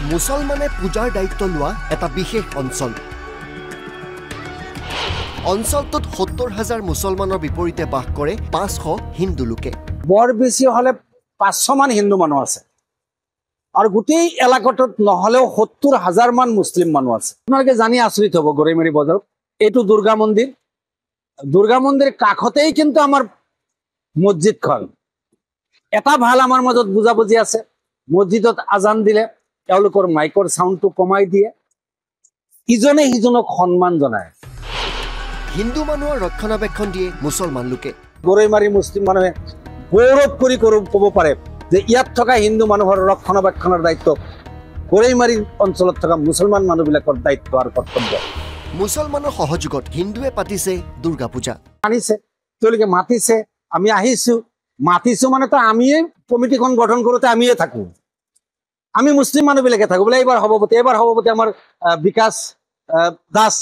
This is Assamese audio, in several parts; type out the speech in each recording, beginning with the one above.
মুছলমানে পূজাৰ দায়িত্ব লোৱা এটা বিশেষ অঞ্চল। অঞ্চলটোত ৭০,০০০ মুছলমানৰ বিপৰীতে বাস কৰে ৫০০ হিন্দু লোকে। বৰ বেছি হলে ৫০০ মান হিন্দু মানুহ আছে আৰু গোটেই এলেকাটোত নহলেও ৭০,০০০ মান মুছলিম মানুহ আছে। আপোনালোকে জানি আচৰিত হ'ব গৰৈমাৰী বজাৰত এইটো দুৰ্গা মন্দিৰ। দুৰ্গা মন্দিৰ কাষতেই কিন্তু আমাৰ মছজিদখন। এটা ভাল আমাৰ মাজত বুজাবুজি আছে, মছজিদত আজান দিলে তেওঁলোকৰ মাইকৰ সাউণ্ডটো কমাই দিয়ে, ইজনে সিজনক সন্মান জনায়। হিন্দু মানুহৰ ৰক্ষণাবেক্ষণ দিয়ে মুছলমান লোকে। গৰৈমাৰী মুছলিম মানুহে গৌৰৱ কৰি ক'ব পাৰে যে ইয়াত থকা হিন্দু মানুহৰ ৰক্ষণাবেক্ষণৰ দায়িত্ব গৰৈমাৰী অঞ্চলত থকা মুছলমান মানুহবিলাকৰ দায়িত্ব আৰু কৰ্তব্য। মুছলমানৰ সহযোগত হিন্দুৱে পাতিছে দুৰ্গা পূজা। আনিছে, তেওঁলোকে মাতিছে, আমি আহিছো। মাতিছো মানে তো আমিয়ে কমিটিখন গঠন কৰোঁতে আমিয়ে থাকো, আমি মুছলিম মানুহবিলাকে থাকো। বোলে এইবাৰ সভাপতি আমাৰ বিকাশ দাস,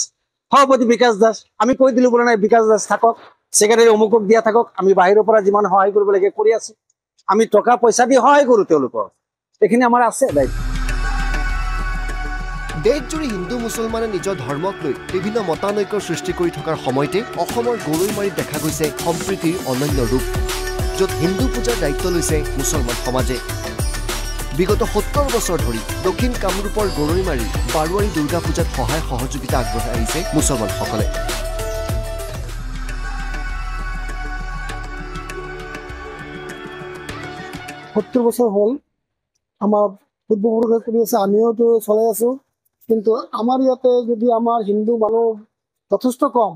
সভাপতি বিকাশ দাস। আমি কৈ দিলো বোলে নাই বিকাশ দাস থাকক, ছেক্ৰেটাৰী অমুকক দিয়া থাকক। আমি বাহিৰৰ পৰা যিমান সহায় কৰিব লাগে কৰি আছো, আমি টকা পইচা দি সহায় কৰো তেওঁলোকক। এইখিনি আমাৰ আছে দায়িত্ব। দেশজুৰি হিন্দু মুছলমানে নিজৰ ধৰ্মক লৈ বিভিন্ন মতানৈক্যৰ সৃষ্টি কৰি থকাৰ সময়তে অসমৰ গৰৈমাৰীত দেখা গৈছে সম্প্ৰীতিৰ অনন্য ৰূপ, য'ত হিন্দু পূজাৰ দায়িত্ব লৈছে মুছলমান সমাজে। বিগত ৭০ বছৰ ধৰি দক্ষিণ কামৰূপৰ গৰৈমাৰী বাৰোৱাৰী দুৰ্গা পূজাত সহায় সহযোগিতা আগবঢ়াই আহিছে মুছলমানসকলে। সত্তৰ বছৰ হ'ল আমাৰ পূৰ্বপুৰুষে কৰি আছে, আমিওতো চলাই আছো। কিন্তু আমাৰ ইয়াতে যদি আমাৰ হিন্দু মানুহ যথেষ্ট কম,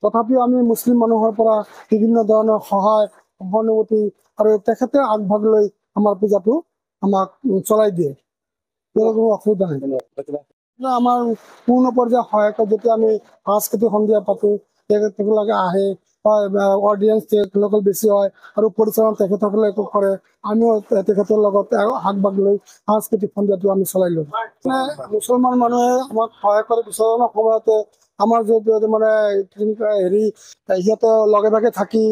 তথাপিও আমি মুছলিম মানুহৰ পৰা বিভিন্ন ধৰণৰ সহায় সহানুভূতি আৰু তেখেতে আগভাগ লৈ আমাৰ পূজাটো আমাক চলাই দিয়ে। কোনো অসুবিধা নাই। আমাৰ পূৰ্ণ পৰ্যায়ৰ সহায়ক যেতিয়া আমি সাংস্কৃতিক সন্ধিয়া পাতো, তেখেতসকলে আহে, অডিয়েঞ্চ তেখেতসকল বেছি হয় আৰু পৰিচালনা তেখেতসকলে কৰে। আমিও তেখেতৰ লগত আগভাগ লৈ সাংস্কৃতিক সন্ধিয়াটো আমি চলাই লওঁ। মুছলমান মানুহে আমাক সহায় কৰে বিচৰণৰ সময়তে। আমাৰ যিহেতু মানে সিহঁতে লগে ভাগে থাকি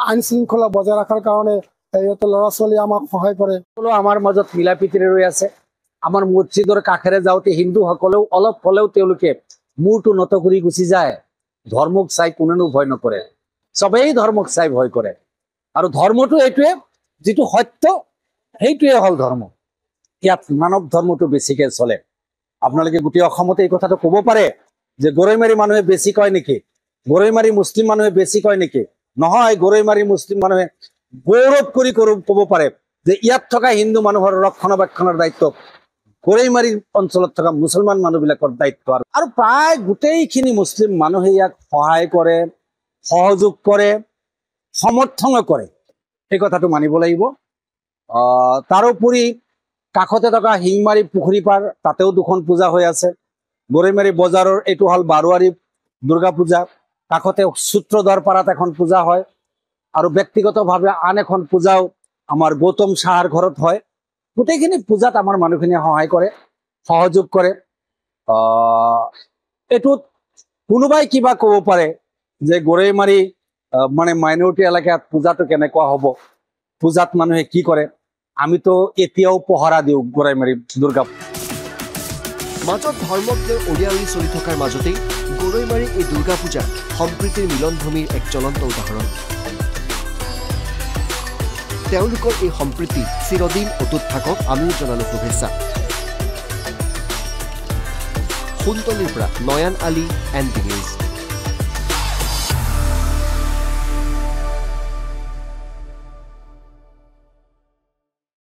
আইন শৃংখলা বজাই ৰখাৰ কাৰণে সিহঁতে ল'ৰা ছোৱালী আমাক সহায় কৰে। আমাৰ মাজত মিলা প্ৰীতিৰে ৰৈ আছে। আমাৰ মছজিদৰ কাষেৰে যাওঁতে হিন্দুসকলেও অলপ হ'লেও তেওঁলোকে মূৰটো নত কৰি গুচি যায়। ধৰ্মক চাই কোনেও ভয় নকৰে, চবেই ধৰ্মক চাই ভয় কৰে। আৰু ধৰ্মটো এইটোৱে, যিটো সত্য সেইটোৱে হ'ল ধৰ্ম। ইয়াত মানৱ ধৰ্মটো বেছিকে চলে। আপোনালোকে গোটেই অসমতে এই কথাটো ক'ব পাৰে যে গৰৈমাৰী মানুহে বেছি কয় নেকি, গৰৈমাৰী মুছলিম মানুহে বেছি কয় নেকি? নহয়, গৰৈমাৰী মুছলিম মানুহে গৌৰৱ কৰি ক'ব পাৰে যে ইয়াত থকা হিন্দু মানুহৰ ৰক্ষণাবেক্ষণৰ দায়িত্ব গৰৈমাৰী অঞ্চলত থকা মুছলমান মানুহবিলাকৰ দায়িত্ব। আৰু প্ৰায় গোটেইখিনি মুছলিম মানুহে ইয়াক সহায় কৰে, সহযোগ কৰে, সমৰ্থনো কৰে। এই কথাটো মানিব লাগিব। তাৰোপৰি কাষতে থকা শিংমাৰী পুখুৰী পাৰ, তাতেও দুখন পূজা হৈ আছে। গৰৈমাৰী বজাৰৰ এইটো হ'ল বাৰোৱাৰী দুৰ্গা পূজা। কাষতে সূত্ৰধৰ পাৰাত এখন পূজা হয় আৰু ব্যক্তিগতভাৱে আন এখন পূজাও আমাৰ গৌতম চাহাৰ ঘৰত হয়। গোটেইখিনি পূজাত আমাৰ মানুহখিনিয়ে সহায় কৰে, সহযোগ কৰে। এইটোত কোনোবাই কিবা ক'ব পাৰে যে গৰৈমাৰী মানে মাইনৰিটি এলেকাত পূজাটো কেনেকুৱা হ'ব, পূজাত মানুহে কি কৰে। আমিতো এতিয়াও পহৰা দিওঁ গৰৈমাৰী দুৰ্গা। মাজত ধৰ্মক লৈ উৰিয়াউৰি চলি থকাৰ মাজতেই গৰৈমাৰী এই দুৰ্গা পূজা সম্প্ৰীতিৰ মিলনভূমিৰ এক জ্বলন্ত উদাহৰণ। তেওঁলোকৰ এই সম্প্ৰীতি চিৰদিন অটুট থাকক, আমিও জনালো শুভেচ্ছা। সোণতলীৰ পৰা নয়ন আলী, ND নিউজ।